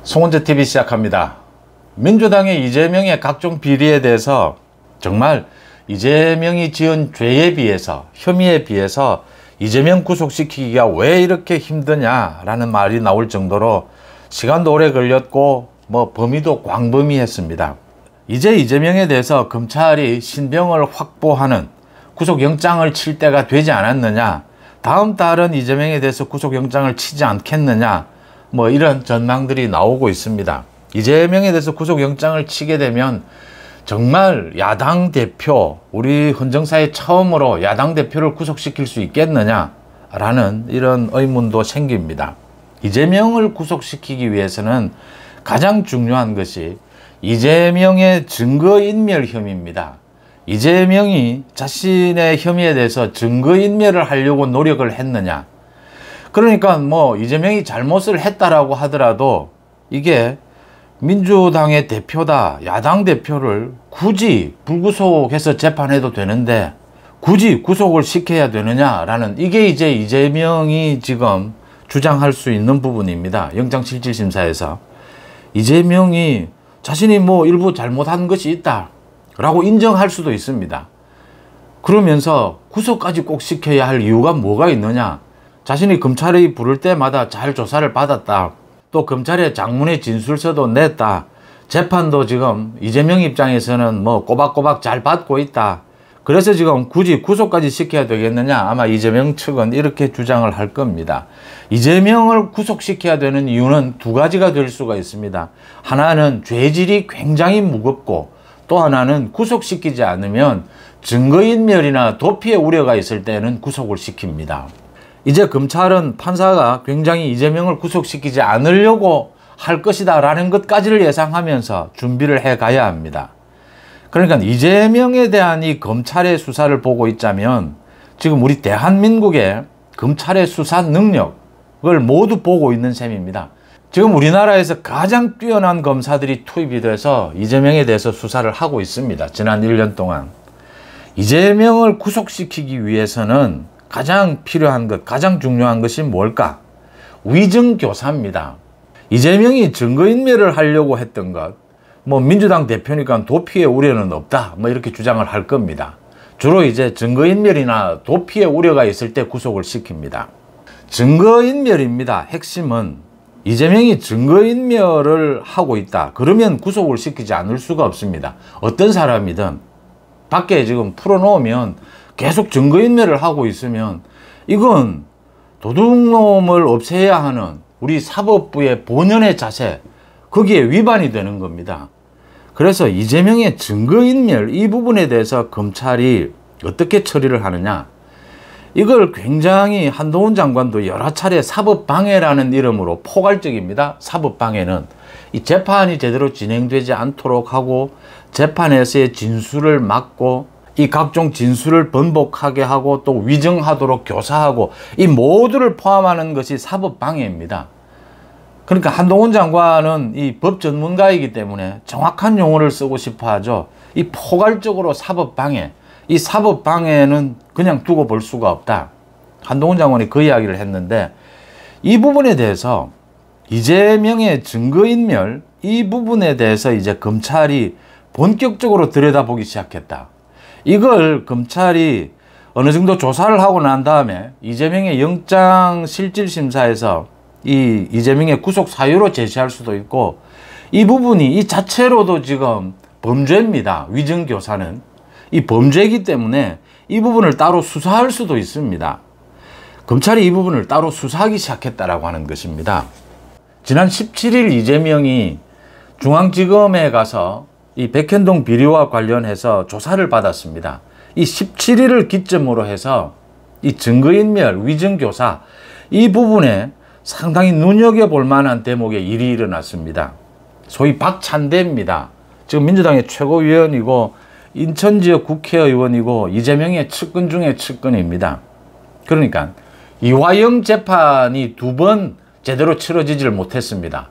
송은재TV 시작합니다. 민주당의 이재명의 각종 비리에 대해서 정말 이재명이 지은 죄에 비해서, 혐의에 비해서 이재명 구속시키기가 왜 이렇게 힘드냐라는 말이 나올 정도로 시간도 오래 걸렸고 범위도 광범위했습니다. 이제 이재명에 대해서 검찰이 신병을 확보하는 구속영장을 칠 때가 되지 않았느냐, 다음 달은 이재명에 대해서 구속영장을 치지 않겠느냐, 이런 전망들이 나오고 있습니다. 이재명에 대해서 구속영장을 치게 되면 정말 야당 대표, 우리 헌정사에 처음으로 야당 대표를 구속시킬 수 있겠느냐라는 이런 의문도 생깁니다. 이재명을 구속시키기 위해서는 가장 중요한 것이 이재명의 증거인멸 혐의입니다. 이재명이 자신의 혐의에 대해서 증거인멸을 하려고 노력을 했느냐. 그러니까 이재명이 잘못을 했다라고 하더라도 이게 민주당의 대표다, 야당 대표를 굳이 불구속해서 재판해도 되는데 굳이 구속을 시켜야 되느냐라는, 이게 이제 이재명이 지금 주장할 수 있는 부분입니다. 영장실질심사에서 이재명이 자신이 일부 잘못한 것이 있다 라고 인정할 수도 있습니다. 그러면서 구속까지 꼭 시켜야 할 이유가 뭐가 있느냐. 자신이 검찰이 부를 때마다 잘 조사를 받았다, 또 검찰의 장문의 진술서도 냈다, 재판도 지금 이재명 입장에서는 꼬박꼬박 잘 받고 있다, 그래서 지금 굳이 구속까지 시켜야 되겠느냐, 아마 이재명 측은 이렇게 주장을 할 겁니다. 이재명을 구속시켜야 되는 이유는 두 가지가 될 수가 있습니다. 하나는 죄질이 굉장히 무겁고, 또 하나는 구속시키지 않으면 증거인멸이나 도피의 우려가 있을 때는 구속을 시킵니다. 이제 검찰은 판사가 굉장히 이재명을 구속시키지 않으려고 할 것이다 라는 것까지를 예상하면서 준비를 해 가야 합니다. 그러니까 이재명에 대한 이 검찰의 수사를 보고 있자면 지금 우리 대한민국의 검찰의 수사 능력을 모두 보고 있는 셈입니다. 지금 우리나라에서 가장 뛰어난 검사들이 투입이 돼서 이재명에 대해서 수사를 하고 있습니다. 지난 1년 동안. 이재명을 구속시키기 위해서는 가장 필요한 것, 가장 중요한 것이 뭘까? 위증교사입니다. 이재명이 증거인멸을 하려고 했던 것, 민주당 대표니까 도피의 우려는 없다, 이렇게 주장을 할 겁니다. 주로 이제 증거인멸이나 도피의 우려가 있을 때 구속을 시킵니다. 증거인멸입니다. 핵심은 이재명이 증거인멸을 하고 있다, 그러면 구속을 시키지 않을 수가 없습니다. 어떤 사람이든 밖에 지금 풀어놓으면 계속 증거인멸을 하고 있으면 이건 도둑놈을 없애야 하는 우리 사법부의 본연의 자세, 거기에 위반이 되는 겁니다. 그래서 이재명의 증거인멸, 이 부분에 대해서 검찰이 어떻게 처리를 하느냐, 이걸 굉장히 한동훈 장관도 여러 차례 사법방해라는 이름으로 포괄적입니다. 사법방해는 이 재판이 제대로 진행되지 않도록 하고, 재판에서의 진술을 막고, 이 각종 진술을 번복하게 하고, 또 위증하도록 교사하고, 이 모두를 포함하는 것이 사법방해입니다. 그러니까 한동훈 장관은 이 법 전문가이기 때문에 정확한 용어를 쓰고 싶어 하죠. 이 포괄적으로 사법방해, 이 사법방해는 그냥 두고 볼 수가 없다, 한동훈 장관이 그 이야기를 했는데, 이 부분에 대해서 이재명의 증거인멸, 이 부분에 대해서 이제 검찰이 본격적으로 들여다보기 시작했다. 이걸 검찰이 어느 정도 조사를 하고 난 다음에 이재명의 영장실질심사에서 이 이재명의 구속 사유로 제시할 수도 있고, 이 부분이 이 자체로도 지금 범죄입니다. 위증교사는 이 범죄이기 때문에 이 부분을 따로 수사할 수도 있습니다. 검찰이 이 부분을 따로 수사하기 시작했다라고 하는 것입니다. 지난 17일 이재명이 중앙지검에 가서 이 백현동 비리와 관련해서 조사를 받았습니다. 이 17일을 기점으로 해서 이 증거인멸, 위증교사, 이 부분에 상당히 눈여겨볼 만한 대목의 일이 일어났습니다. 소위 박찬대입니다. 지금 민주당의 최고위원이고 인천지역 국회의원이고 이재명의 측근 중에 측근입니다. 그러니까 이화영 재판이 두 번 제대로 치러지지를 못했습니다.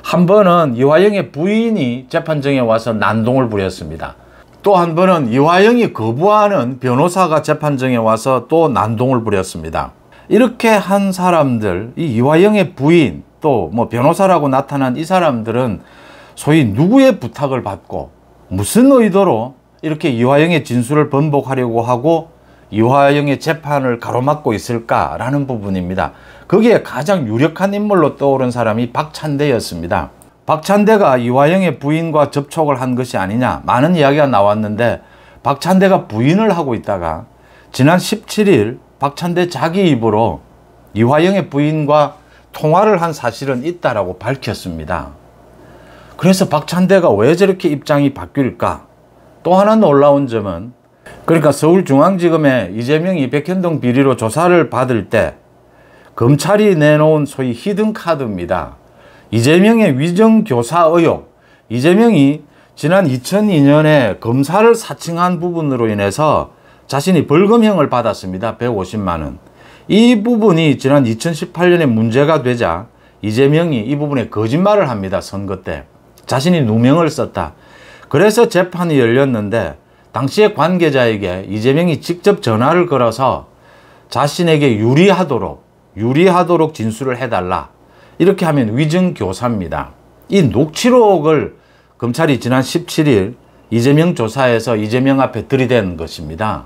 한 번은 이화영의 부인이 재판정에 와서 난동을 부렸습니다. 또 한 번은 이화영이 거부하는 변호사가 재판정에 와서 또 난동을 부렸습니다. 이렇게 한 사람들, 이 이화영의 부인, 또 또 뭐 변호사라고 나타난 이 사람들은 소위 누구의 부탁을 받고 무슨 의도로 이렇게 이화영의 진술을 번복하려고 하고 이화영의 재판을 가로막고 있을까라는 부분입니다. 거기에 가장 유력한 인물로 떠오른 사람이 박찬대였습니다. 박찬대가 이화영의 부인과 접촉을 한 것이 아니냐 많은 이야기가 나왔는데, 박찬대가 부인을 하고 있다가 지난 17일 박찬대 자기 입으로 이화영의 부인과 통화를 한 사실은 있다라고 밝혔습니다. 그래서 박찬대가 왜 저렇게 입장이 바뀔까? 또 하나 놀라운 점은, 그러니까 서울중앙지검에 이재명이 백현동 비리로 조사를 받을 때 검찰이 내놓은 소위 히든카드입니다. 이재명의 위정교사 의혹, 이재명이 지난 2002년에 검사를 사칭한 부분으로 인해서 자신이 벌금형을 받았습니다. 150만 원. 이 부분이 지난 2018년에 문제가 되자 이재명이 이 부분에 거짓말을 합니다. 선거 때. 자신이 누명을 썼다. 그래서 재판이 열렸는데 당시의 관계자에게 이재명이 직접 전화를 걸어서 자신에게 유리하도록 진술을 해달라. 이렇게 하면 위증교사입니다. 이 녹취록을 검찰이 지난 17일 이재명 조사에서 이재명 앞에 들이댄 것입니다.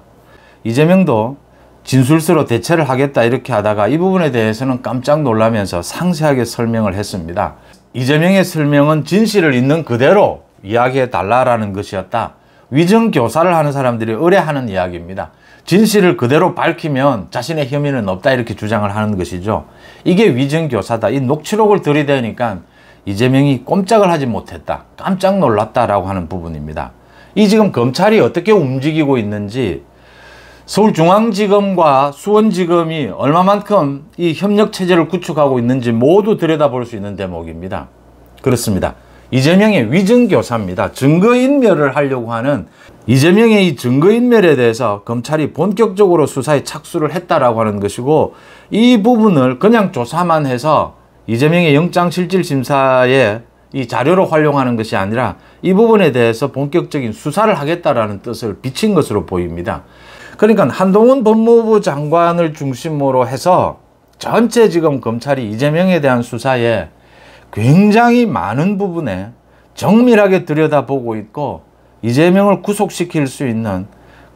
이재명도 진술서로 대체를 하겠다 이렇게 하다가 이 부분에 대해서는 깜짝 놀라면서 상세하게 설명을 했습니다. 이재명의 설명은 진실을 있는 그대로 이야기해 달라라는 것이었다. 위증교사를 하는 사람들이 의뢰하는 이야기입니다. 진실을 그대로 밝히면 자신의 혐의는 없다 이렇게 주장을 하는 것이죠. 이게 위증교사다. 이 녹취록을 들이대니까 이재명이 꼼짝을 하지 못했다. 깜짝 놀랐다라고 하는 부분입니다. 이 지금 검찰이 어떻게 움직이고 있는지 서울중앙지검과 수원지검이 얼마만큼 이 협력체제를 구축하고 있는지 모두 들여다볼 수 있는 대목입니다. 그렇습니다. 이재명의 위증교사입니다. 증거인멸을 하려고 하는 이재명의 이 증거인멸에 대해서 검찰이 본격적으로 수사에 착수를 했다라고 하는 것이고, 이 부분을 그냥 조사만 해서 이재명의 영장실질심사에 이 자료로 활용하는 것이 아니라 이 부분에 대해서 본격적인 수사를 하겠다라는 뜻을 비친 것으로 보입니다. 그러니까 한동훈 법무부 장관을 중심으로 해서 전체 지금 검찰이 이재명에 대한 수사에 굉장히 많은 부분에 정밀하게 들여다보고 있고, 이재명을 구속시킬 수 있는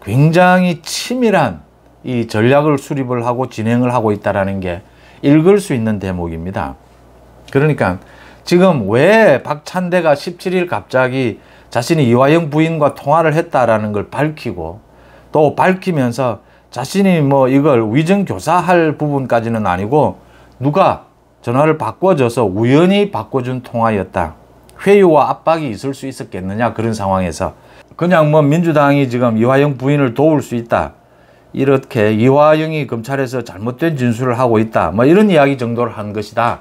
굉장히 치밀한 이 전략을 수립을 하고 진행을 하고 있다는 게 읽을 수 있는 대목입니다. 그러니까 지금 왜 박찬대가 17일 갑자기 자신이 이화영 부인과 통화를 했다라는 걸 밝히고, 또 밝히면서 자신이 뭐 이걸 위증교사할 부분까지는 아니고 누가 전화를 바꿔줘서 우연히 바꿔준 통화였다. 회유와 압박이 있을 수 있었겠느냐, 그런 상황에서. 그냥 뭐 민주당이 지금 이화영 부인을 도울 수 있다, 이렇게 이화영이 검찰에서 잘못된 진술을 하고 있다, 뭐 이런 이야기 정도를 한 것이다.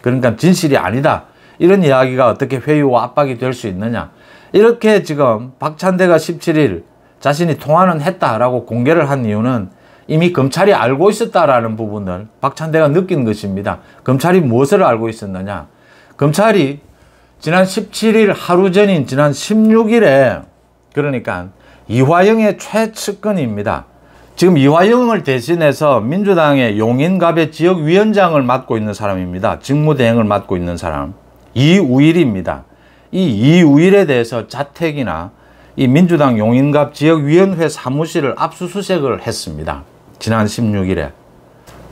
그러니까 진실이 아니다, 이런 이야기가 어떻게 회유와 압박이 될 수 있느냐, 이렇게 지금 박찬대가 17일 자신이 통화는 했다라고 공개를 한 이유는 이미 검찰이 알고 있었다라는 부분을 박찬대가 느낀 것입니다. 검찰이 무엇을 알고 있었느냐. 검찰이 지난 17일 하루 전인 지난 16일에 그러니까 이화영의 최측근입니다. 지금 이화영을 대신해서 민주당의 용인갑의 지역위원장을 맡고 있는 사람입니다. 직무대행을 맡고 있는 사람. 이우일입니다. 이 이우일에 대해서 자택이나 이 민주당 용인갑 지역위원회 사무실을 압수수색을 했습니다. 지난 16일에.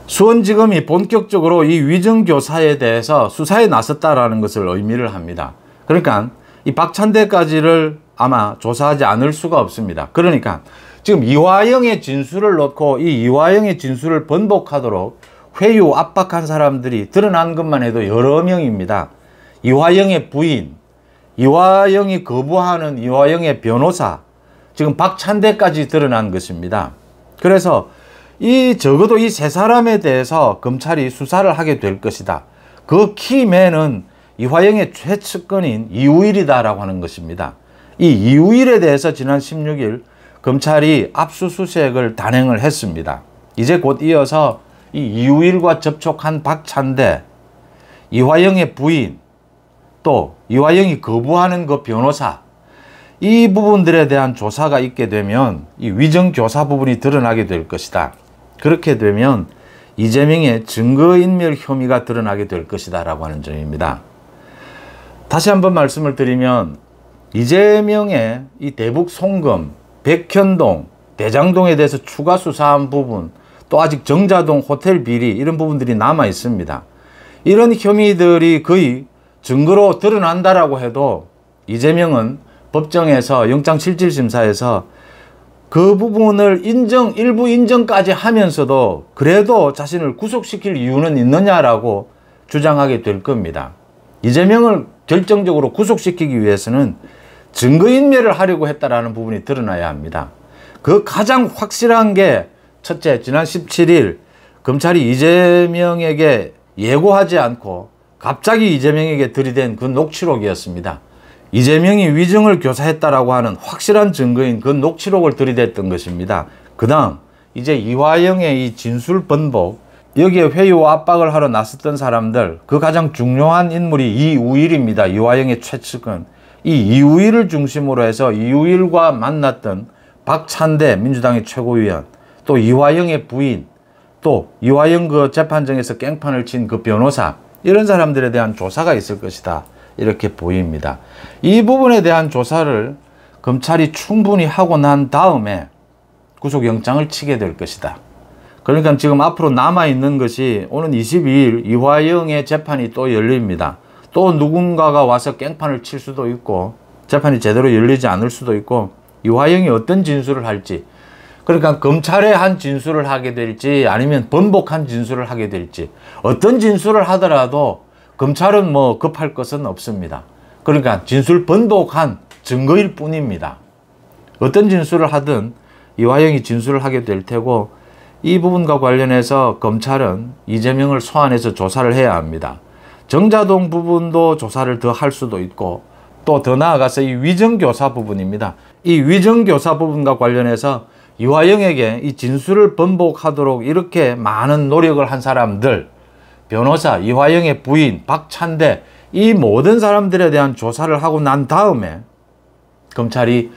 수원지검이 본격적으로 이 위증교사에 대해서 수사에 나섰다라는 것을 의미를 합니다. 그러니까 이 박찬대까지를 아마 조사하지 않을 수가 없습니다. 그러니까 지금 이화영의 진술을 넣고 이 이화영의 진술을 번복하도록 회유 압박한 사람들이 드러난 것만 해도 여러 명입니다. 이화영의 부인, 이화영이 거부하는 이화영의 변호사, 지금 박찬대까지 드러난 것입니다. 그래서 적어도 이 세 사람에 대해서 검찰이 수사를 하게 될 것이다. 그 키맨은 이화영의 최측근인 이우일이다라고 하는 것입니다. 이 이우일에 대해서 지난 16일 검찰이 압수수색을 단행을 했습니다. 이제 곧 이어서 이 이우일과 접촉한 박찬대, 이화영의 부인, 또 이화영이 거부하는 그 변호사, 이 부분들에 대한 조사가 있게 되면 이 위정교사 부분이 드러나게 될 것이다. 그렇게 되면 이재명의 증거인멸 혐의가 드러나게 될 것이다 라고 하는 점입니다. 다시 한번 말씀을 드리면 이재명의 이 대북 송금, 백현동, 대장동에 대해서 추가 수사한 부분, 또 아직 정자동 호텔 비리 이런 부분들이 남아 있습니다. 이런 혐의들이 거의 증거로 드러난다라고 해도 이재명은 법정에서 영장실질심사에서 그 부분을 일부 인정까지 하면서도 그래도 자신을 구속시킬 이유는 있느냐라고 주장하게 될 겁니다. 이재명을 결정적으로 구속시키기 위해서는 증거인멸을 하려고 했다라는 부분이 드러나야 합니다. 그 가장 확실한 게 첫째, 지난 17일 검찰이 이재명에게 예고하지 않고 갑자기 이재명에게 들이댄 그 녹취록이었습니다. 이재명이 위증을 교사했다라고 하는 확실한 증거인 그 녹취록을 들이댔던 것입니다. 그 다음 이제 이화영의 이 진술 번복, 여기에 회유와 압박을 하러 나섰던 사람들, 그 가장 중요한 인물이 이우일입니다. 이화영의 최측은 이 이우일을 중심으로 해서 이우일과 만났던 박찬대 민주당의 최고위원, 또 이화영의 부인, 또 이화영 그 재판정에서 깽판을 친 그 변호사, 이런 사람들에 대한 조사가 있을 것이다 이렇게 보입니다. 이 부분에 대한 조사를 검찰이 충분히 하고 난 다음에 구속영장을 치게 될 것이다. 그러니까 지금 앞으로 남아있는 것이 오는 22일 이화영의 재판이 또 열립니다. 또 누군가가 와서 깽판을 칠 수도 있고 재판이 제대로 열리지 않을 수도 있고 이화영이 어떤 진술을 할지, 그러니까 검찰에 한 진술을 하게 될지 아니면 번복한 진술을 하게 될지, 어떤 진술을 하더라도 검찰은 뭐 급할 것은 없습니다. 그러니까 진술 번복한 증거일 뿐입니다. 어떤 진술을 하든 이화영이 진술을 하게 될 테고, 이 부분과 관련해서 검찰은 이재명을 소환해서 조사를 해야 합니다. 정자동 부분도 조사를 더 할 수도 있고, 또 더 나아가서 이 위정교사 부분입니다. 이 위정교사 부분과 관련해서 이화영에게 이 진술을 번복하도록 이렇게 많은 노력을 한 사람들, 변호사, 이화영의 부인, 박찬대, 이 모든 사람들에 대한 조사를 하고 난 다음에 검찰이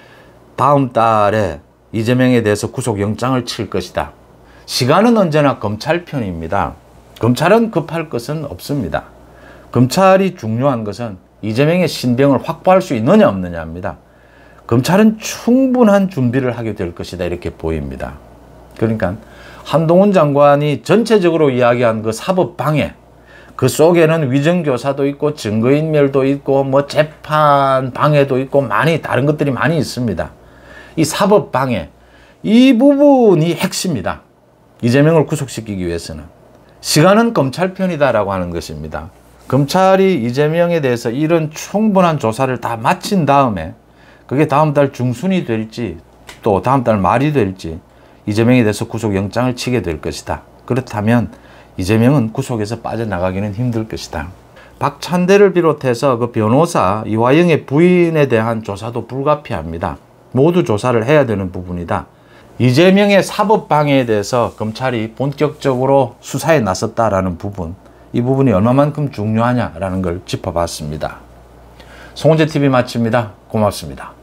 다음 달에 이재명에 대해서 구속영장을 칠 것이다. 시간은 언제나 검찰 편입니다. 검찰은 급할 것은 없습니다. 검찰이 중요한 것은 이재명의 신병을 확보할 수 있느냐 없느냐입니다. 검찰은 충분한 준비를 하게 될 것이다 이렇게 보입니다. 그러니까 한동훈 장관이 전체적으로 이야기한 그 사법방해, 그 속에는 위정교사도 있고 증거인멸도 있고 뭐 재판 방해도 있고 다른 것들이 많이 있습니다. 이 사법방해, 이 부분이 핵심이다. 이재명을 구속시키기 위해서는 시간은 검찰 편이다라고 하는 것입니다. 검찰이 이재명에 대해서 이런 충분한 조사를 다 마친 다음에 그게 다음 달 중순이 될지 또 다음 달 말이 될지 이재명에 대해서 구속영장을 치게 될 것이다. 그렇다면 이재명은 구속에서 빠져나가기는 힘들 것이다. 박찬대를 비롯해서 그 변호사 이화영의 부인에 대한 조사도 불가피합니다. 모두 조사를 해야 되는 부분이다. 이재명의 사법방해에 대해서 검찰이 본격적으로 수사에 나섰다라는 부분, 이 부분이 얼마만큼 중요하냐라는 걸 짚어봤습니다. 송은재TV 마칩니다. 고맙습니다.